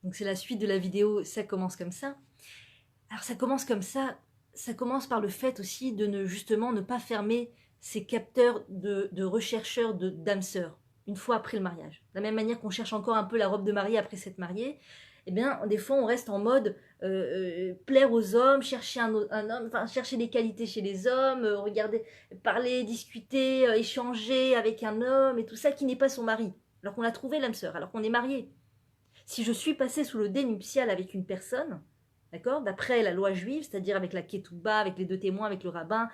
Donc c'est la suite de la vidéo, ça commence comme ça. Alors ça commence comme ça commence par le fait aussi de justement ne pas fermer ces capteurs de rechercheurs d'âmes sœurs une fois après le mariage. De la même manière qu'on cherche encore un peu la robe de mariée après s'être marié, eh bien des fois on reste en mode plaire aux hommes, chercher un homme, enfin chercher des qualités chez les hommes, regarder, parler, discuter, échanger avec un homme et tout ça qui n'est pas son mari. Alors qu'on a trouvé l'âme sœur, alors qu'on est marié. Si je suis passé sous le dé nuptial avec une personne, d'accord, d'après la loi juive, c'est-à-dire avec la ketouba, avec les deux témoins, avec le rabbin,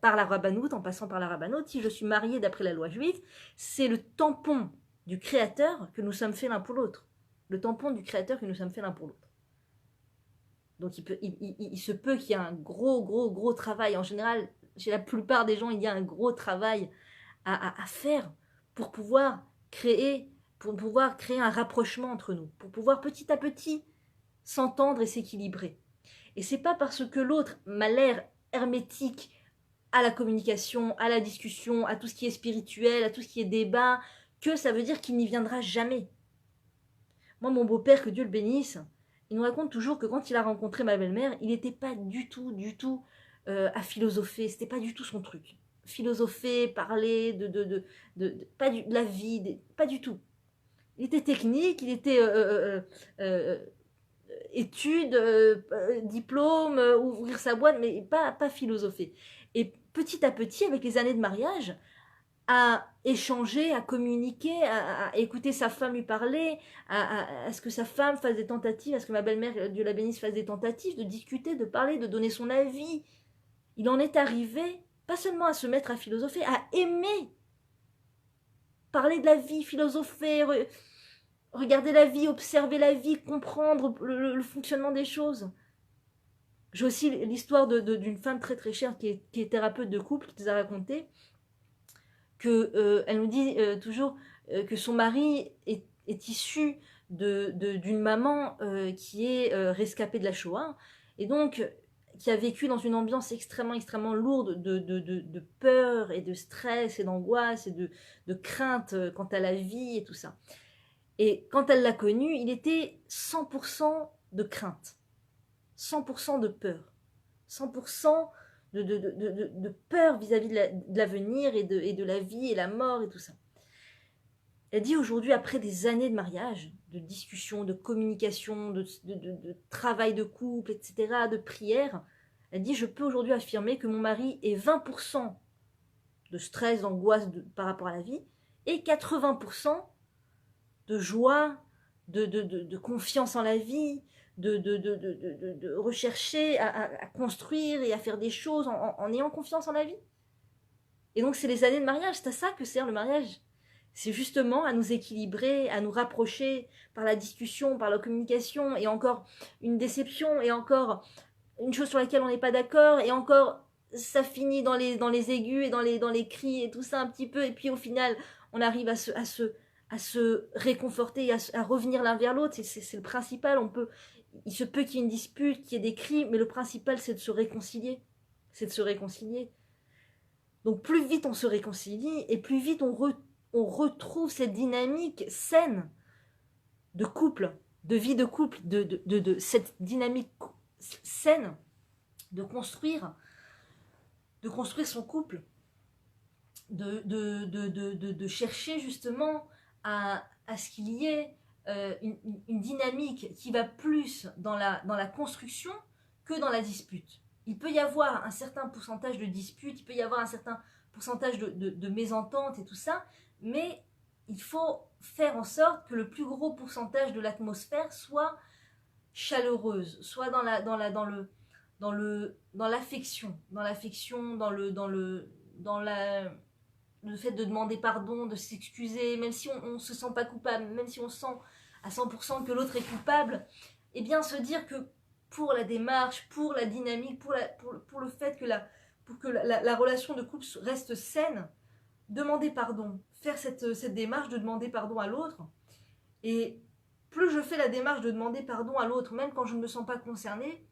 par la rabbanoute, en passant par la rabbanoute, si je suis marié d'après la loi juive, c'est le tampon du Créateur que nous sommes faits l'un pour l'autre. Le tampon du Créateur que nous sommes faits l'un pour l'autre. Donc il se peut qu'il y ait un gros travail. En général, chez la plupart des gens, il y a un gros travail à faire pour pouvoir créer un rapprochement entre nous, pour pouvoir petit à petit s'entendre et s'équilibrer. Et c'est pas parce que l'autre m'a l'air hermétique à la communication, à la discussion, à tout ce qui est spirituel, à tout ce qui est débat, que ça veut dire qu'il n'y viendra jamais. Moi, mon beau-père, que Dieu le bénisse, il nous raconte toujours que quand il a rencontré ma belle-mère, il n'était pas du tout à philosopher, c'était pas du tout son truc. Philosopher, parler pas de la vie, pas du tout. Il était technique, il était études, diplôme, ouvrir sa boîte, mais pas philosopher. Et petit à petit, avec les années de mariage, à échanger, à communiquer, à écouter sa femme lui parler, à ce que sa femme fasse des tentatives, à ce que ma belle-mère, Dieu la bénisse, fasse des tentatives, de discuter, de parler, de donner son avis. Il en est arrivé, pas seulement à se mettre à philosopher, à aimer parler de la vie, philosopher, regarder la vie, observer la vie, comprendre le fonctionnement des choses. J'ai aussi l'histoire d'une femme très chère qui est thérapeute de couple, qui nous a raconté que elle nous dit toujours que son mari est issu d'une maman qui est rescapée de la Shoah et donc qui a vécu dans une ambiance extrêmement lourde de peur et de stress et d'angoisse et de crainte quant à la vie et tout ça. Et quand elle l'a connu, il était 100% de crainte, 100% de peur, 100% de peur vis-à-vis de l'avenir et de la vie et la mort et tout ça. Elle dit aujourd'hui, après des années de mariage, de discussion, de communication, de travail de couple, etc., de prière, elle dit, je peux aujourd'hui affirmer que mon mari est 20% de stress, d'angoisse par rapport à la vie, et 80% de joie, de confiance en la vie, de rechercher à construire et à faire des choses en ayant confiance en la vie. Et donc c'est les années de mariage, c'est à ça que sert le mariage. C'est justement à nous équilibrer, à nous rapprocher par la discussion, par la communication, et encore une déception, et encore une chose sur laquelle on n'est pas d'accord, et encore ça finit dans les aigus et dans les cris et tout ça un petit peu, et puis au final on arrive à se réconforter, à revenir l'un vers l'autre, c'est le principal. Il se peut qu'il y ait une dispute, qu'il y ait des cris, mais le principal c'est de se réconcilier. C'est de se réconcilier. Donc plus vite on se réconcilie, et plus vite on retrouve cette dynamique saine de couple, de vie de couple, cette dynamique saine de construire son couple, de chercher justement à ce qu'il y ait une dynamique qui va plus dans la construction que dans la dispute. Il peut y avoir un certain pourcentage de disputes, il peut y avoir un certain pourcentage de mésententes et tout ça, mais il faut faire en sorte que le plus gros pourcentage de l'atmosphère soit chaleureuse, soit dans l'affection, le fait de demander pardon, de s'excuser, même si on se sent pas coupable, même si on sent à 100% que l'autre est coupable, eh bien se dire que pour la démarche, pour la dynamique, pour le fait que pour que la relation de couple reste saine, demander pardon, faire cette démarche de demander pardon à l'autre. Et plus je fais la démarche de demander pardon à l'autre, même quand je ne me sens pas concernée,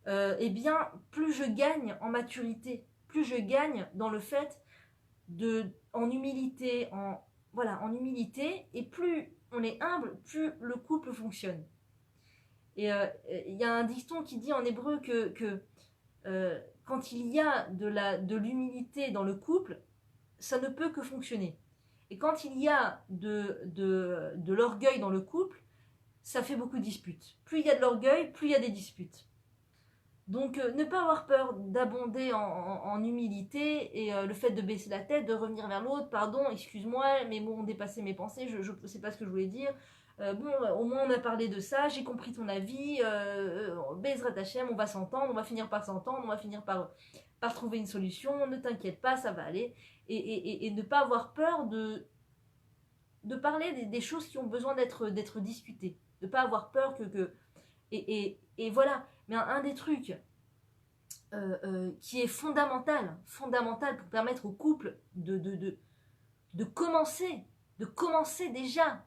eh bien, plus je gagne en maturité, plus je gagne dans le fait en humilité, en humilité, et plus on est humble, plus le couple fonctionne. Et il y a un dicton qui dit en hébreu que quand il y a de l'humilité dans le couple, ça ne peut que fonctionner. Et quand il y a de l'orgueil dans le couple, ça fait beaucoup de disputes. Plus il y a de l'orgueil, plus il y a des disputes. Donc ne pas avoir peur d'abonder en humilité et le fait de baisser la tête, de revenir vers l'autre, pardon, excuse-moi, mes mots ont dépassé mes pensées, je ne sais pas ce que je voulais dire. Bon, au moins on a parlé de ça, j'ai compris ton avis, Bezrat Hashem, on va s'entendre, on va finir par s'entendre, on va finir par trouver une solution, ne t'inquiète pas, ça va aller. Et ne pas avoir peur de parler des choses qui ont besoin d'être discutées. De ne pas avoir peur et voilà. Mais un des trucs qui est fondamental pour permettre au couple de commencer déjà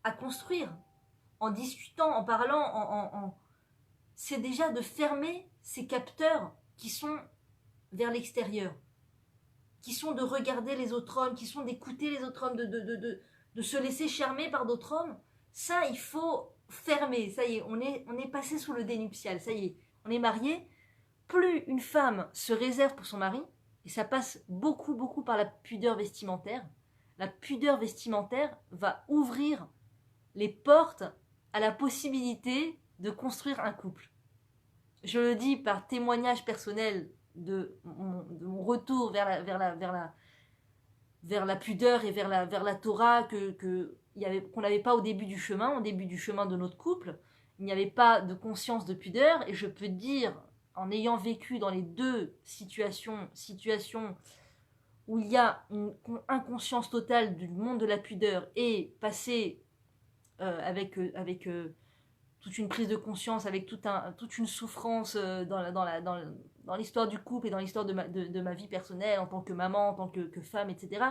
à construire en discutant, en parlant, c'est déjà de fermer ces capteurs qui sont vers l'extérieur, qui sont de regarder les autres hommes, qui sont d'écouter les autres hommes, de se laisser charmer par d'autres hommes. Ça, il faut fermer. Ça y est, on est passé sous le dénuptial. Ça y est, on est marié. Plus une femme se réserve pour son mari, et ça passe beaucoup, beaucoup par la pudeur vestimentaire, la pudeur vestimentaire va ouvrir les portes à la possibilité de construire un couple. Je le dis par témoignage personnel de mon retour vers la pudeur et vers la Torah qu'on n'avait pas au début du chemin de notre couple. Il n'y avait pas de conscience de pudeur, et je peux dire, en ayant vécu dans les deux situations où il y a une inconscience totale du monde de la pudeur et passé avec toute une prise de conscience, avec toute une souffrance dans l'histoire du couple et dans l'histoire de ma vie personnelle en tant que maman, en tant que femme, etc.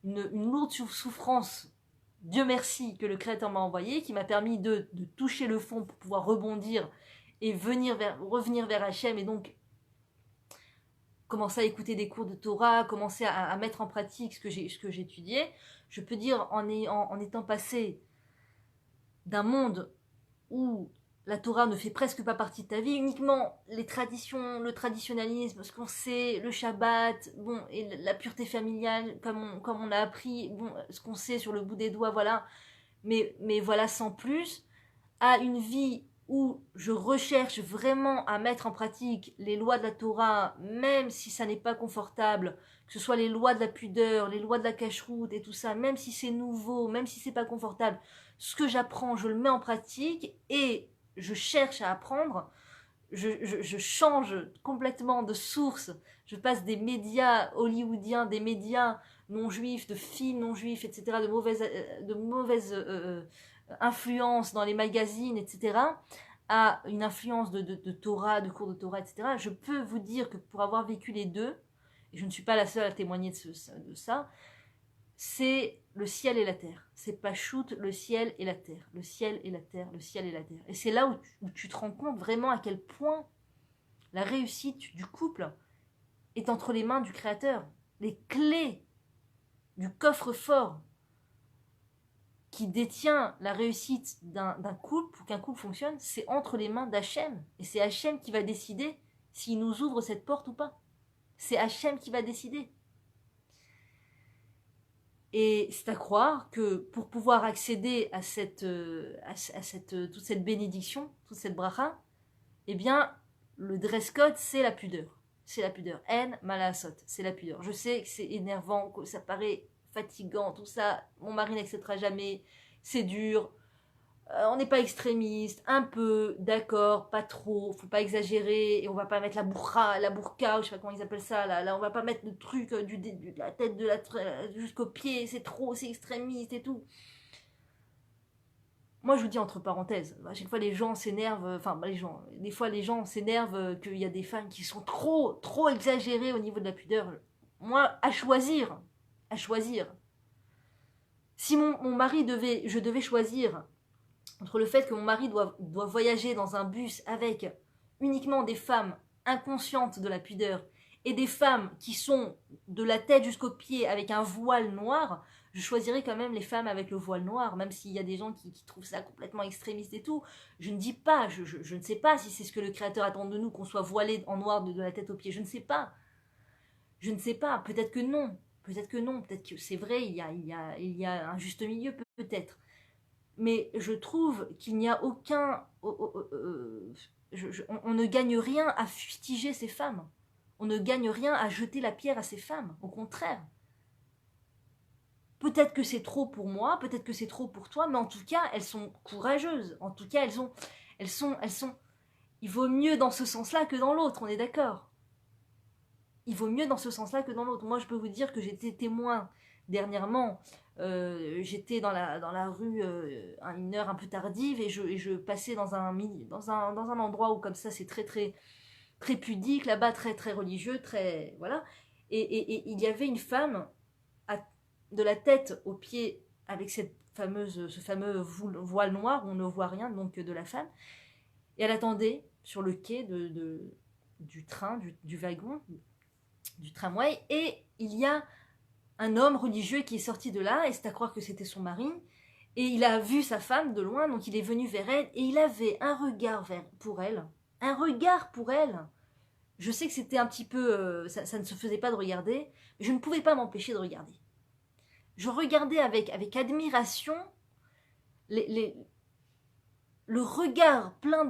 Une lourde souffrance, Dieu merci, que le Créateur m'a envoyée, qui m'a permis de toucher le fond pour pouvoir rebondir et revenir vers Hachem, et donc commencer à écouter des cours de Torah, commencer à mettre en pratique ce que j'étudiais. Je peux dire, en étant passé d'un monde où la Torah ne fait presque pas partie de ta vie, uniquement les traditions, le traditionnalisme, ce qu'on sait, le Shabbat, bon, et la pureté familiale, comme on a appris, bon, ce qu'on sait sur le bout des doigts, voilà, mais voilà, sans plus, à une vie où je recherche vraiment à mettre en pratique les lois de la Torah, même si ça n'est pas confortable, que ce soit les lois de la pudeur, les lois de la cacheroute et tout ça, même si c'est nouveau, même si c'est pas confortable, ce que j'apprends, je le mets en pratique et je cherche à apprendre, je change complètement de source, je passe des médias hollywoodiens, des médias non juifs, de films non juifs, etc., de mauvaises influence dans les magazines, etc., à une influence de Torah, de cours de Torah, etc., je peux vous dire que pour avoir vécu les deux, et je ne suis pas la seule à témoigner de ça, c'est le ciel et la terre. C'est pas shoot, le ciel et la terre. Le ciel et la terre, le ciel et la terre. Et c'est là où tu te rends compte vraiment à quel point la réussite du couple est entre les mains du Créateur. Les clés du coffre-fort qui détient la réussite d'un couple, pour qu'un couple fonctionne, c'est entre les mains d'Hachem. Et c'est Hachem qui va décider s'il nous ouvre cette porte ou pas. C'est Hachem qui va décider. Et c'est à croire que pour pouvoir accéder à toute cette bénédiction, toute cette bracha, eh bien, le dress code, c'est la pudeur. C'est la pudeur. En malasot, c'est la pudeur. Je sais que c'est énervant, que ça paraît fatigant, tout ça, mon mari n'acceptera jamais, c'est dur, on n'est pas extrémiste, un peu, d'accord, pas trop, faut pas exagérer, et on va pas mettre la burqa, ou je sais pas comment ils appellent ça, là on va pas mettre le truc de la tête jusqu'au pied, c'est trop, c'est extrémiste et tout. Moi je vous dis entre parenthèses, à chaque fois les gens s'énervent, des fois les gens s'énervent qu'il y a des femmes qui sont trop exagérées au niveau de la pudeur. Moi, à choisir, si je devais choisir entre le fait que mon mari doit voyager dans un bus avec uniquement des femmes inconscientes de la pudeur et des femmes qui sont de la tête jusqu'aux pieds avec un voile noir, je choisirais quand même les femmes avec le voile noir, même s'il y a des gens qui trouvent ça complètement extrémiste et tout. Je ne dis pas, je ne sais pas si c'est ce que le Créateur attend de nous, qu'on soit voilé en noir de la tête aux pieds, je ne sais pas. Je ne sais pas, peut-être que non, peut-être que non, peut-être que c'est vrai, il y a un juste milieu, peut-être. Mais je trouve qu'il n'y a aucun... on ne gagne rien à fustiger ces femmes. On ne gagne rien à jeter la pierre à ces femmes, au contraire. Peut-être que c'est trop pour moi, peut-être que c'est trop pour toi, mais en tout cas, elles sont courageuses. En tout cas, il vaut mieux dans ce sens-là que dans l'autre, on est d'accord. Il vaut mieux dans ce sens-là que dans l'autre. Moi, je peux vous dire que j'étais témoin dernièrement. J'étais dans la rue à une heure un peu tardive et je passais dans un endroit où comme ça c'est très très très pudique là-bas, très très religieux, très voilà. Et il y avait une femme de la tête aux pieds avec ce fameux voile noir où on ne voit rien donc de la femme. Et elle attendait sur le quai du train, du wagon, du tramway, et il y a un homme religieux qui est sorti de là, et c'est à croire que c'était son mari, et il a vu sa femme de loin, donc il est venu vers elle, et il avait un regard pour elle, un regard pour elle. Je sais que c'était un petit peu... ça ne se faisait pas de regarder, mais je ne pouvais pas m'empêcher de regarder. Je regardais avec admiration le regard plein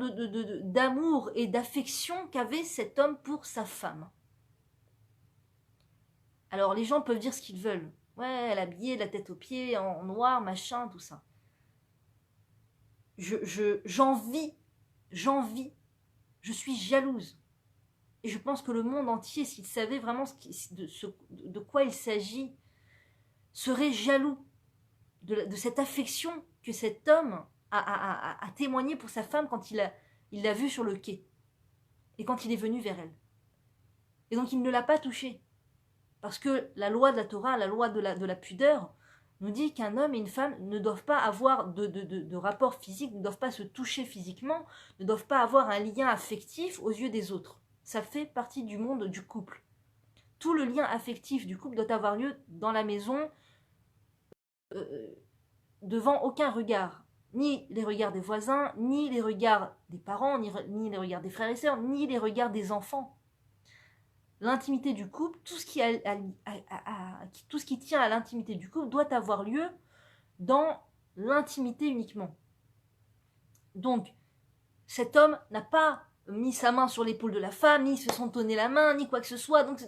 d'amour et d'affection qu'avait cet homme pour sa femme. Alors les gens peuvent dire ce qu'ils veulent. Ouais, elle habillée de la tête aux pieds, en noir, machin, tout ça. J'envie, je suis jalouse. Et je pense que le monde entier, s'il savait vraiment de quoi il s'agit, serait jaloux de cette affection que cet homme a témoigné pour sa femme quand il l'a vue sur le quai. Et quand il est venu vers elle. Et donc il ne l'a pas touchée. Parce que la loi de la Torah, la loi de la pudeur, nous dit qu'un homme et une femme ne doivent pas avoir de rapport physique, ne doivent pas se toucher physiquement, ne doivent pas avoir un lien affectif aux yeux des autres. Ça fait partie du monde du couple. Tout le lien affectif du couple doit avoir lieu dans la maison, devant aucun regard. Ni les regards des voisins, ni les regards des parents, ni les regards des frères et sœurs, ni les regards des enfants. L'intimité du couple, tout ce qui tient à l'intimité du couple doit avoir lieu dans l'intimité uniquement. Donc, cet homme n'a pas mis sa main sur l'épaule de la femme, ni se sont donné la main, ni quoi que ce soit. Donc,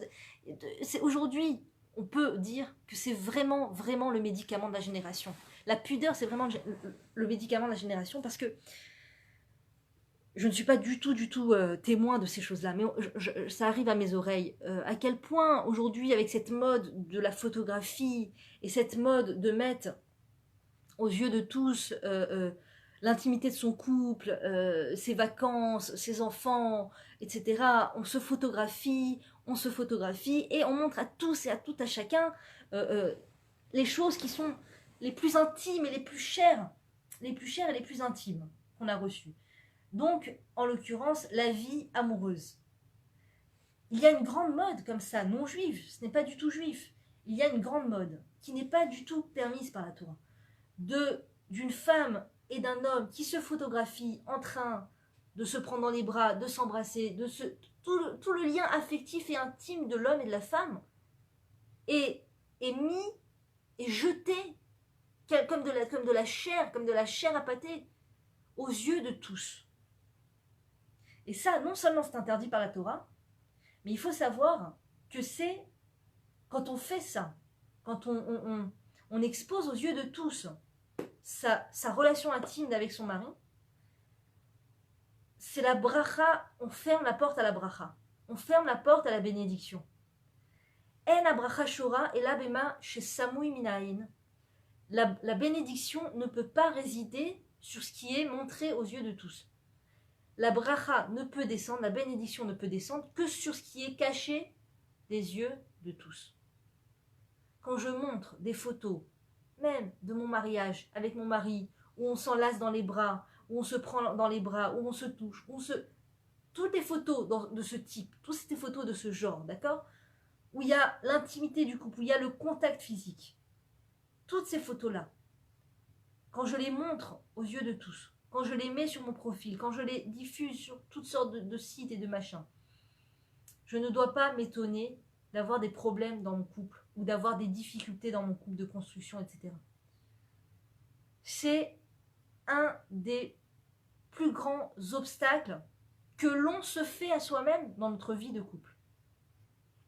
aujourd'hui, on peut dire que c'est vraiment, vraiment le médicament de la génération. La pudeur, c'est vraiment le médicament de la génération parce que je ne suis pas du tout témoin de ces choses-là, mais ça arrive à mes oreilles. À quel point aujourd'hui, avec cette mode de la photographie et cette mode de mettre aux yeux de tous l'intimité de son couple, ses vacances, ses enfants, etc. On se photographie et on montre à tous et à toutes, à chacun, les choses qui sont les plus intimes et les plus chères et les plus intimes qu'on a reçues. Donc, en l'occurrence, la vie amoureuse. Il y a une grande mode comme ça, non juive, ce n'est pas du tout juif. Il y a une grande mode qui n'est pas du tout permise par la Torah. D'une femme et d'un homme qui se photographient en train de se prendre dans les bras, de s'embrasser, tout le lien affectif et intime de l'homme et de la femme est mis et jeté comme de la chair à pâté aux yeux de tous. Et ça, non seulement c'est interdit par la Torah, mais il faut savoir que c'est quand on fait ça, quand on expose aux yeux de tous sa relation intime avec son mari, c'est la bracha, on ferme la porte à la bracha, on ferme la porte à la bénédiction. En abracha shora et l'abema chez Samui Minaïn. La bénédiction ne peut pas résider sur ce qui est montré aux yeux de tous. La bracha ne peut descendre, la bénédiction ne peut descendre que sur ce qui est caché des yeux de tous. Quand je montre des photos, même de mon mariage avec mon mari, où on s'enlace dans les bras, où on se prend dans les bras, où on se touche, toutes les photos de ce type, toutes ces photos de ce genre, d'accord, où il y a l'intimité du couple, où il y a le contact physique. toutes ces photos-là, quand je les montre aux yeux de tous, quand je les mets sur mon profil, quand je les diffuse sur toutes sortes de sites et de machins, je ne dois pas m'étonner d'avoir des problèmes dans mon couple ou d'avoir des difficultés dans mon couple de construction, etc. C'est un des plus grands obstacles que l'on se fait à soi-même dans notre vie de couple.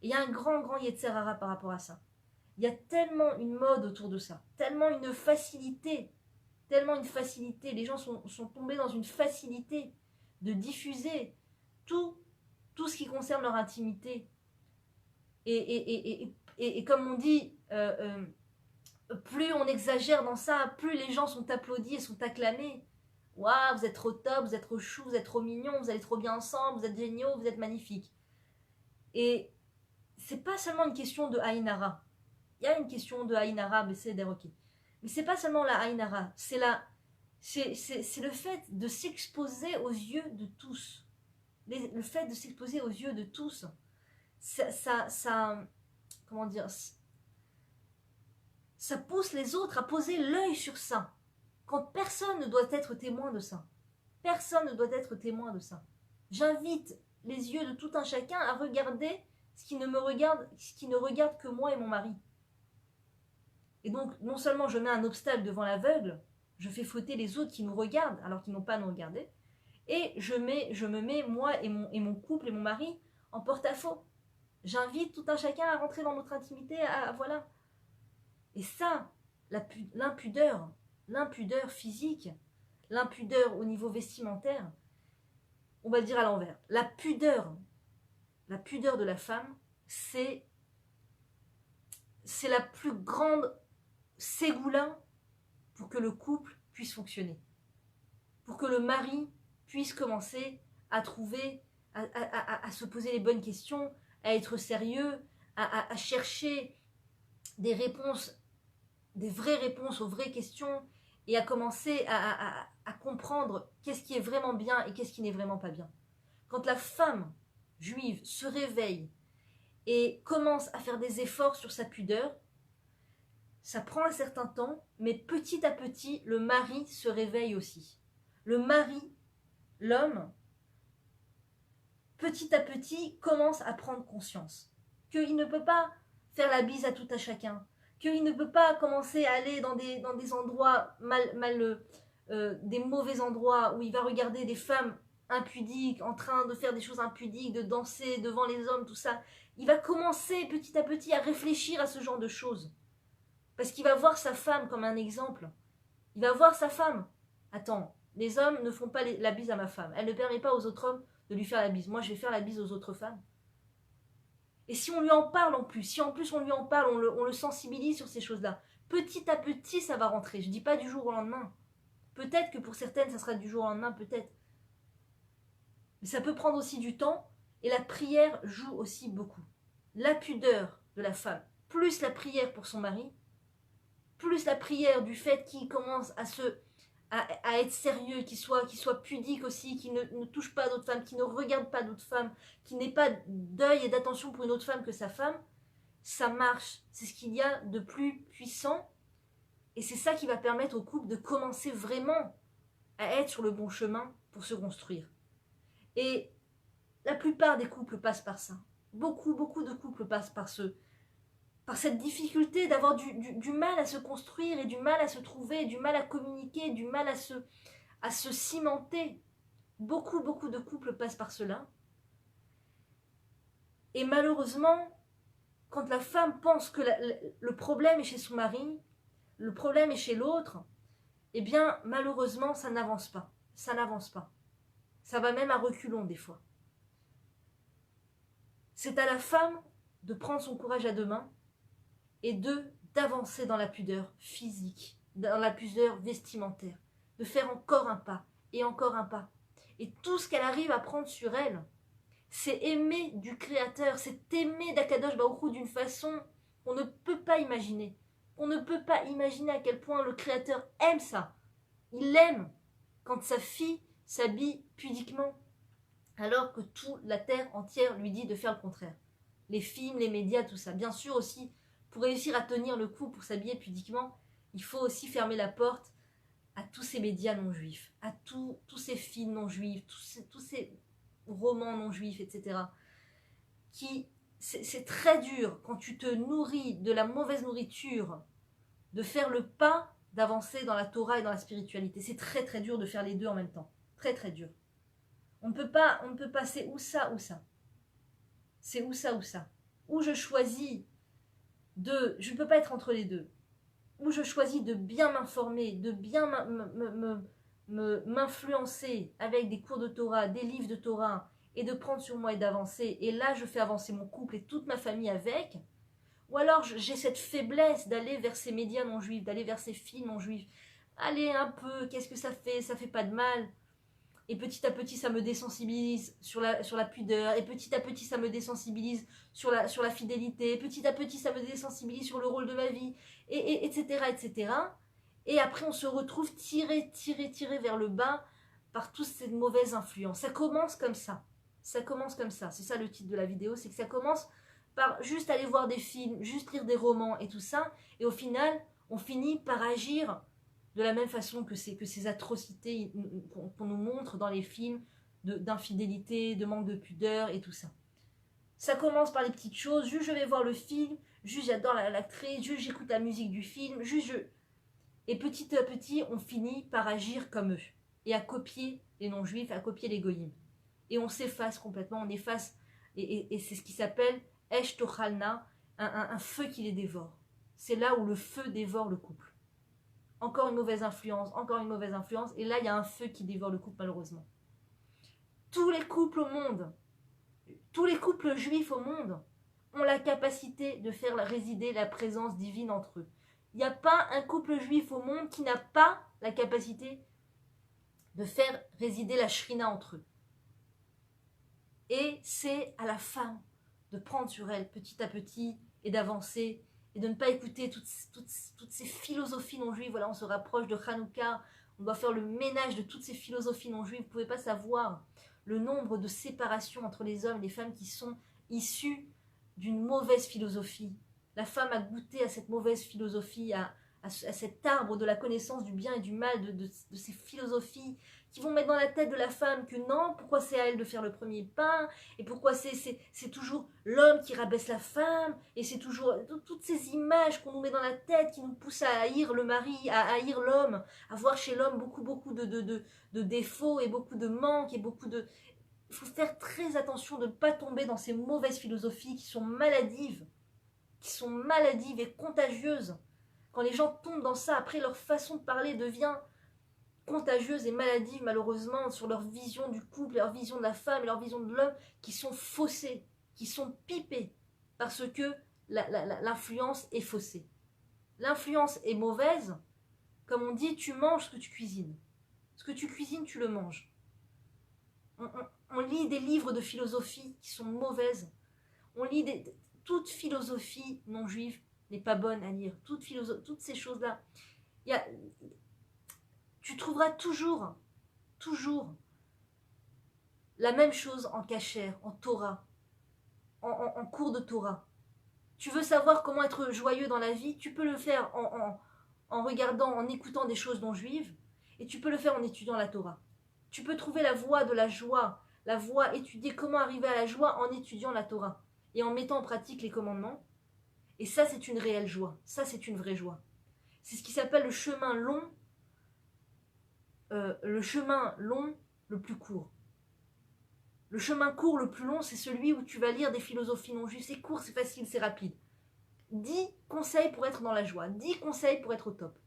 Et il y a un grand Yetzer Hara par rapport à ça. Il y a tellement une mode autour de ça, tellement une facilité, les gens sont tombés dans une facilité de diffuser tout ce qui concerne leur intimité. Et comme on dit, plus on exagère dans ça, plus les gens sont applaudis et sont acclamés. Waouh, vous êtes trop top, vous êtes trop chou, vous êtes trop mignon, vous allez trop bien ensemble, vous êtes géniaux, vous êtes magnifiques. Et c'est pas seulement une question de Haïnara. Il y a une question de Haïnara, mais c'est ok. Mais c'est pas seulement la Haïnara, c'est le fait de s'exposer aux yeux de tous. Le fait de s'exposer aux yeux de tous, ça comment dire, ça pousse les autres à poser l'œil sur ça. Quand personne ne doit être témoin de ça. Personne ne doit être témoin de ça. J'invite les yeux de tout un chacun à regarder ce qui ne regarde que moi et mon mari. Et donc, non seulement je mets un obstacle devant l'aveugle, je fais fauter les autres qui nous regardent alors qu'ils n'ont pas à nous regarder, et je me mets, moi et mon couple et mon mari, en porte-à-faux. J'invite tout un chacun à rentrer dans notre intimité, voilà. Et ça, l'impudeur physique, l'impudeur au niveau vestimentaire, on va le dire à l'envers. La pudeur de la femme, c'est la plus grande ségoulin pour que le couple puisse fonctionner. Pour que le mari puisse commencer à trouver, à se poser les bonnes questions, à être sérieux, à chercher des réponses, des vraies réponses aux vraies questions, et à commencer à comprendre qu'est-ce qui est vraiment bien et qu'est-ce qui n'est vraiment pas bien. Quand la femme juive se réveille et commence à faire des efforts sur sa pudeur, ça prend un certain temps, mais petit à petit, le mari se réveille aussi. Le mari, l'homme, petit à petit, commence à prendre conscience qu'il ne peut pas faire la bise à tout à chacun, qu'il ne peut pas commencer à aller dans des endroits des mauvais endroits où il va regarder des femmes impudiques, en train de faire des choses impudiques, de danser devant les hommes, tout ça. Il va commencer petit à petit à réfléchir à ce genre de choses. Parce qu'il va voir sa femme comme un exemple. Il va voir sa femme. Attends, les hommes ne font pas la bise à ma femme. Elle ne permet pas aux autres hommes de lui faire la bise. Moi, je vais faire la bise aux autres femmes. Et si on lui en parle en plus, si en plus on lui en parle, on le sensibilise sur ces choses-là, petit à petit, ça va rentrer. Je ne dis pas du jour au lendemain. Peut-être que pour certaines, ça sera du jour au lendemain, peut-être. Mais ça peut prendre aussi du temps, et la prière joue aussi beaucoup. La pudeur de la femme, plus la prière pour son mari, plus la prière du fait qu'il commence à être sérieux, qu'il soit pudique aussi, qu'il ne touche pas d'autres femmes, qu'il ne regarde pas d'autres femmes, qu'il n'ait pas d'œil et d'attention pour une autre femme que sa femme, ça marche. C'est ce qu'il y a de plus puissant, et c'est ça qui va permettre au couple de commencer vraiment à être sur le bon chemin pour se construire. Et la plupart des couples passent par ça. Beaucoup de couples passent par cette difficulté d'avoir du mal à se construire et du mal à se trouver, du mal à communiquer, du mal à se cimenter. Beaucoup de couples passent par cela. Et malheureusement, quand la femme pense que le problème est chez son mari, le problème est chez l'autre, eh bien, malheureusement, ça n'avance pas. Ça n'avance pas. Ça va même à reculons des fois. C'est à la femme de prendre son courage à deux mains et d'avancer dans la pudeur physique, dans la pudeur vestimentaire, de faire encore un pas et encore un pas. Et tout ce qu'elle arrive à prendre sur elle, c'est aimer du Créateur, c'est aimer d'Akadosh Baruch Hu d'une façon qu'on ne peut pas imaginer. On ne peut pas imaginer à quel point le Créateur aime ça. Il aime quand sa fille s'habille pudiquement, alors que toute la terre entière lui dit de faire le contraire. Les films, les médias, tout ça. Bien sûr aussi, pour réussir à tenir le coup, pour s'habiller pudiquement, il faut aussi fermer la porte à tous ces médias non juifs, à tous ces films non juifs, tous ces romans non juifs, etc. C'est très dur quand tu te nourris de la mauvaise nourriture, de faire le pas, d'avancer dans la Torah et dans la spiritualité. C'est très très dur de faire les deux en même temps. Très très dur. On ne peut pas, c'est ou ça ou ça. C'est ou ça ou ça. Ou je choisis je ne peux pas être entre les deux. Ou je choisis de bien m'informer, de bien m'influencer avec des cours de Torah, des livres de Torah, et de prendre sur moi et d'avancer. Et là, je fais avancer mon couple et toute ma famille avec. Ou alors, j'ai cette faiblesse d'aller vers ces médias non juifs, d'aller vers ces films non juifs. Allez un peu, qu'est-ce que ça fait? Ça fait pas de mal. Et petit à petit, ça me désensibilise sur la pudeur. Et petit à petit, ça me désensibilise sur la fidélité. Et petit à petit, ça me désensibilise sur le rôle de ma vie. Etc., etc. Et après, on se retrouve tiré vers le bas par toutes ces mauvaises influences. Ça commence comme ça. Ça commence comme ça. C'est ça le titre de la vidéo. C'est que ça commence par juste aller voir des films, juste lire des romans et tout ça. Et au final, on finit par agir de la même façon que ces atrocités qu'on nous montre dans les films d'infidélité, de manque de pudeur et tout ça. Ça commence par les petites choses, juste je vais voir le film, juste j'adore l'actrice, juste j'écoute la musique du film, juste je... Et petit à petit, on finit par agir comme eux, et à copier les non-juifs, à copier les goyim. Et on s'efface complètement, on efface, et c'est ce qui s'appelle Esh Tochalna, un feu qui les dévore. C'est là où le feu dévore le couple. Encore une mauvaise influence, et là il y a un feu qui dévore le couple malheureusement. Tous les couples au monde, tous les couples juifs au monde ont la capacité de faire résider la présence divine entre eux. Il n'y a pas un couple juif au monde qui n'a pas la capacité de faire résider la shrina entre eux. Et c'est à la femme de prendre sur elle petit à petit et d'avancer et de ne pas écouter toutes ces philosophies non juives. Voilà, on se rapproche de Hanouka, on doit faire le ménage de toutes ces philosophies non juives. Vous ne pouvez pas savoir le nombre de séparations entre les hommes et les femmes qui sont issues d'une mauvaise philosophie. La femme a goûté à cette mauvaise philosophie, à cet arbre de la connaissance du bien et du mal, de ces philosophies qui vont mettre dans la tête de la femme que non, pourquoi c'est à elle de faire le premier pas, et pourquoi c'est toujours l'homme qui rabaisse la femme, et c'est toujours toutes ces images qu'on nous met dans la tête qui nous poussent à haïr le mari, à haïr l'homme, à voir chez l'homme beaucoup de défauts et beaucoup de manques et beaucoup de... Il faut faire très attention de ne pas tomber dans ces mauvaises philosophies qui sont maladives et contagieuses. Quand les gens tombent dans ça, après leur façon de parler devient contagieuse et maladive malheureusement sur leur vision du couple, leur vision de la femme et leur vision de l'homme qui sont faussées, qui sont pipées parce que l'influence est faussée. L'influence est mauvaise, comme on dit, tu manges ce que tu cuisines. Ce que tu cuisines, tu le manges. On lit des livres de philosophie qui sont mauvaises. On lit toute philosophie non juive n'est pas bonne à lire. Toutes ces choses-là. Tu trouveras toujours la même chose en cachère, en Torah, en cours de Torah. Tu veux savoir comment être joyeux dans la vie, tu peux le faire en regardant, en écoutant des choses non juives, et tu peux le faire en étudiant la Torah. Tu peux trouver la voie de la joie, étudier comment arriver à la joie en étudiant la Torah, et en mettant en pratique les commandements. Et ça, c'est une réelle joie, ça, c'est une vraie joie. C'est ce qui s'appelle le chemin long, le plus court. Le chemin court, le plus long, c'est celui où tu vas lire des philosophies non juives. C'est court, c'est facile, c'est rapide. 10 conseils pour être dans la joie, 10 conseils pour être au top.